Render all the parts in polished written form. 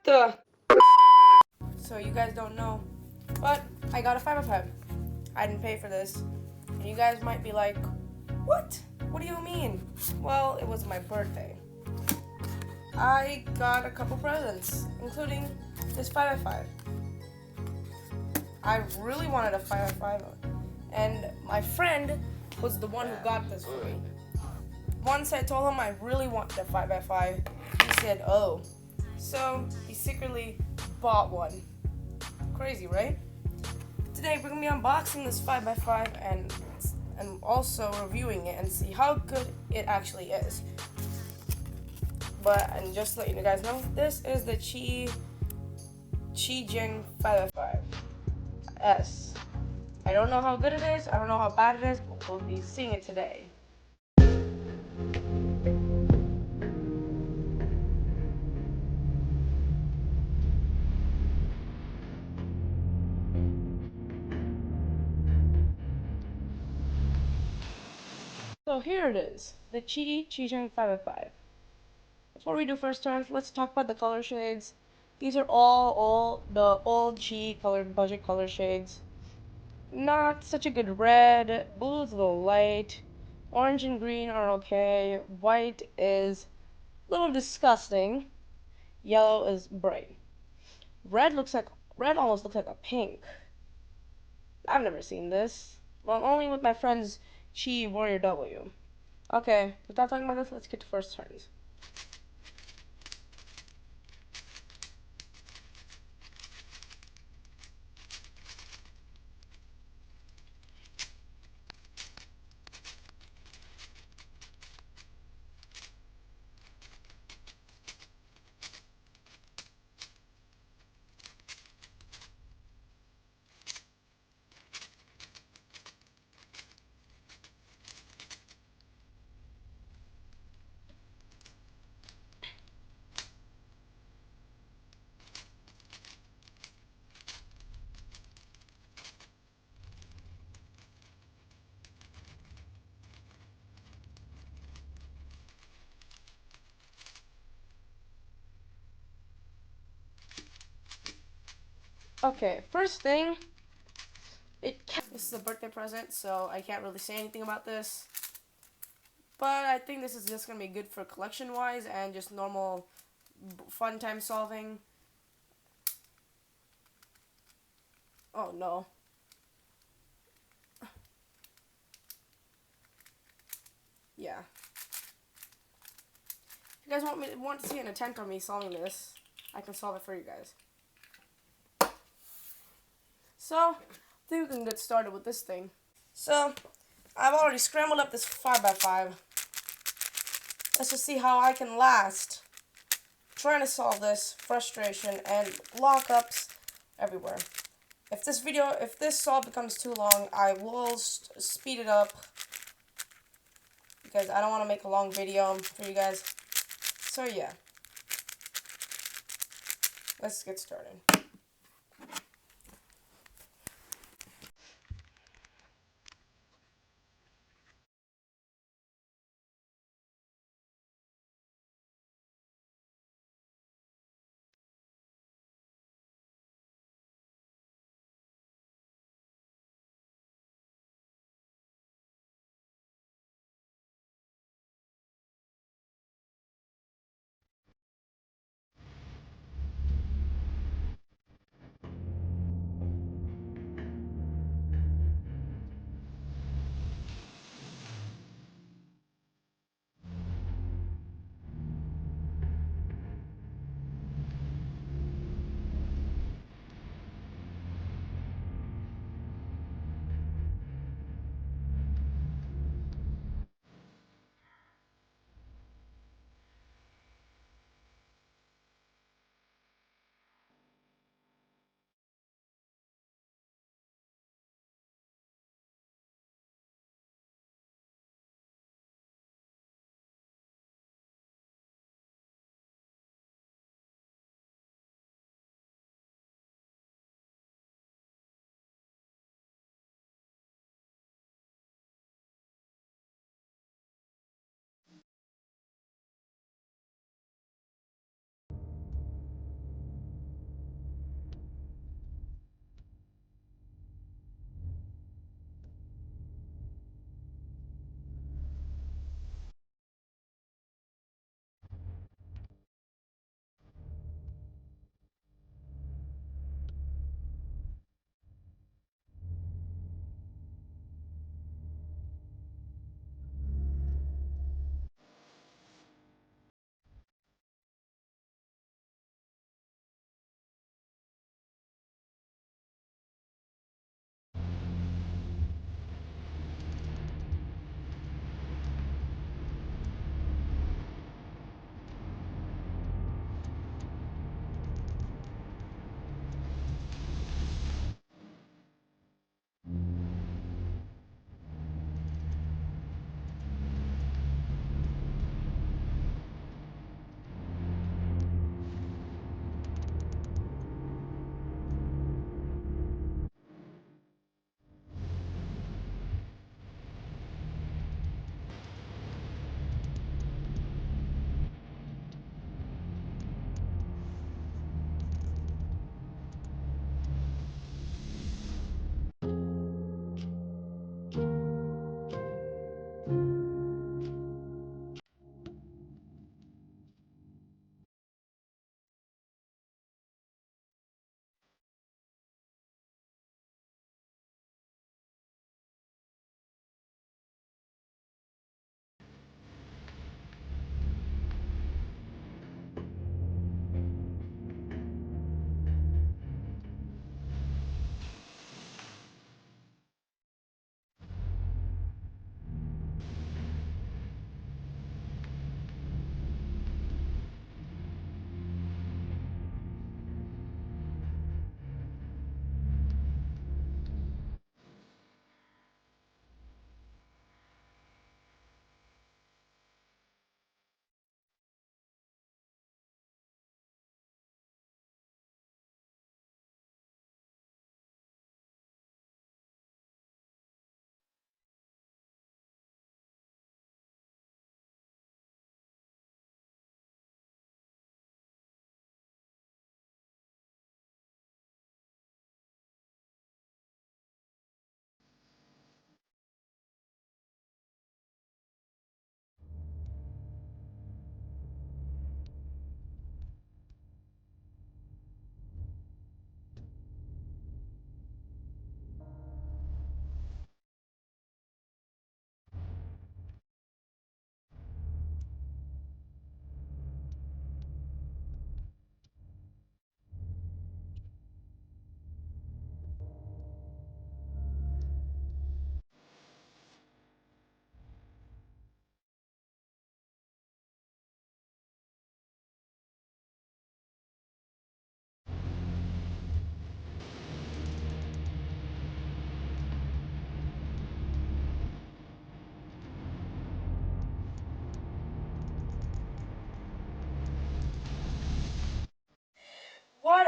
the? So you guys don't know, but I got a 5x5. I didn't pay for this. And you guys might be like, what? What do you mean? Well, it was my birthday. I got a couple presents, including this 5x5. I really wanted a 5x5, and my friend was the one who got this for me. Once I told him I really wanted a 5x5, he said, oh. So he secretly bought one. Crazy, right? Today we're gonna be unboxing this 5x5 and also reviewing it and see how good it actually is. And just to let you guys know, this is the QiYi QiZheng 5x5 S. I don't know how good it is, I don't know how bad it is, but we'll be seeing it today. So here it is, the QiYi QiZheng 5x5. Before we do first turns, let's talk about the color shades. These are all the old QiYi color budget color shades. Not such a good red, blue is a little light, orange and green are okay, white is a little disgusting, yellow is bright. Red almost looks like a pink. I've never seen this. Well, only with my friend's QiYi Warrior W. Okay, without talking about this, let's get to first turns. Okay, first thing, this is a birthday present, so I can't really say anything about this. But I think this is just going to be good for collection-wise and just normal fun time solving. Oh no. Yeah. If you guys want to see an attempt on me solving this, I can solve it for you guys. So, I think we can get started with this thing. So, I've already scrambled up this 5x5. Let's just see how I can last trying to solve this frustration and lockups everywhere. If this solve becomes too long, I will speed it up because I don't want to make a long video for you guys. So yeah, let's get started.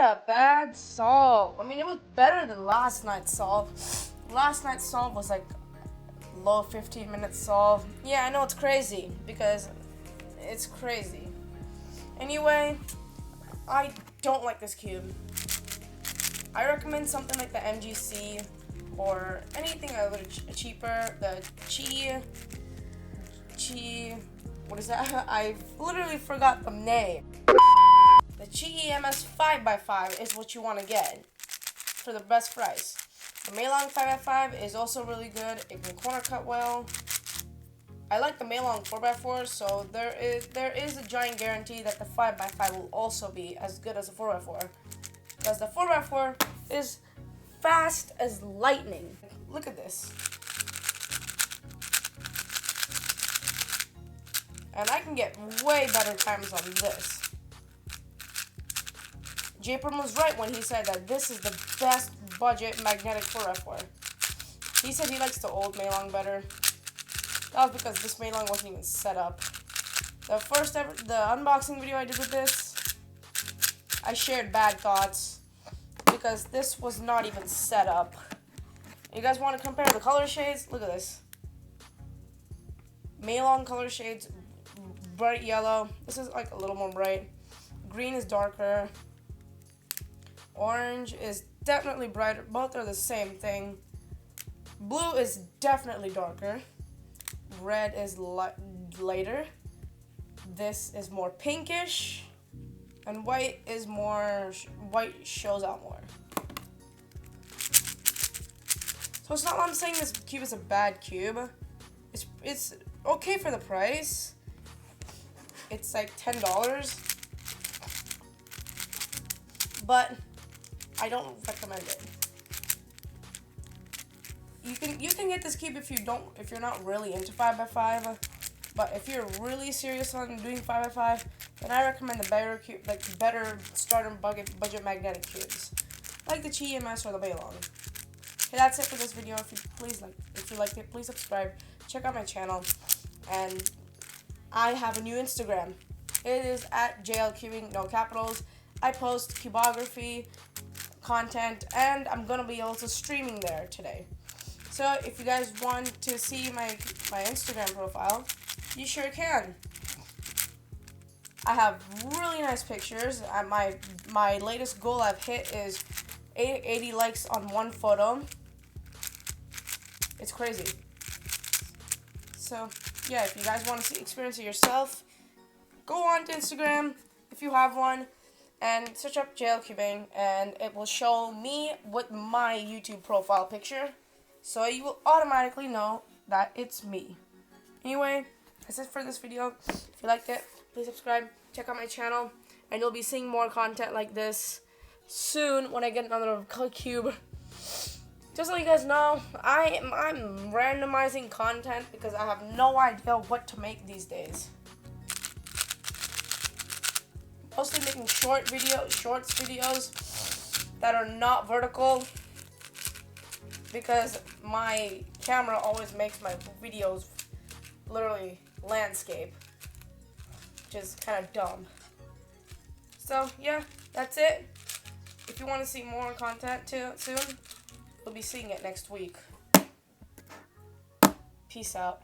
a bad solve. I mean, it was better than last night's solve. Last night's solve was like low 15-minute solve. Yeah, I know it's crazy because it's crazy. Anyway, I don't like this cube. I recommend something like the MGC or anything a little cheaper. The what is that? I literally forgot the name. The QiYi MS 5x5 is what you want to get for the best price. The meilong 5x5 is also really good. It can corner cut well. I like the meilong 4x4, so there is a giant guarantee that the 5x5 will also be as good as the 4x4. Because the 4x4 is fast as lightning. Look at this. And I can get way better times on this. J-Perm was right when he said that this is the best budget magnetic 4x4. He said he likes the old meilong better. That was because this meilong wasn't even set up. The unboxing video I did with this, I shared bad thoughts because this was not even set up. You guys want to compare the color shades? Look at this. Meilong color shades, bright yellow. This is like a little more bright. Green is darker. Orange is definitely brighter. Both are the same thing. Blue is definitely darker. Red is lighter. This is more pinkish. And white is more, white shows out more. So it's not that I'm saying this cube is a bad cube. It's okay for the price. It's like $10. But I don't recommend it. You can get this cube if you're not really into 5x5, but if you're really serious on doing 5x5, then I recommend the better cube, like better starter budget magnetic cubes, like the QiYi MS or the meilong. Okay, that's it for this video. If you liked it, please subscribe. Check out my channel, and I have a new Instagram. It is at @jlcubing, no capitals. I post cubography content, and I'm gonna be also streaming there today. So if you guys want to see my Instagram profile, you sure can. I have really nice pictures. My latest goal I've hit is 80 likes on one photo. It's crazy. So yeah, if you guys want to experience it yourself, go on to Instagram if you have one and search up QiYi and it will show me with my YouTube profile picture. So you will automatically know that it's me. Anyway, that's it for this video. If you liked it, please subscribe, check out my channel, and you'll be seeing more content like this soon when I get another cube. Just so you guys know, I'm randomizing content because I have no idea what to make these days. Mostly making shorts videos that are not vertical, because my camera always makes my videos literally landscape, which is kind of dumb. So yeah, that's it. If you want to see more content soon, we'll be seeing it next week. Peace out.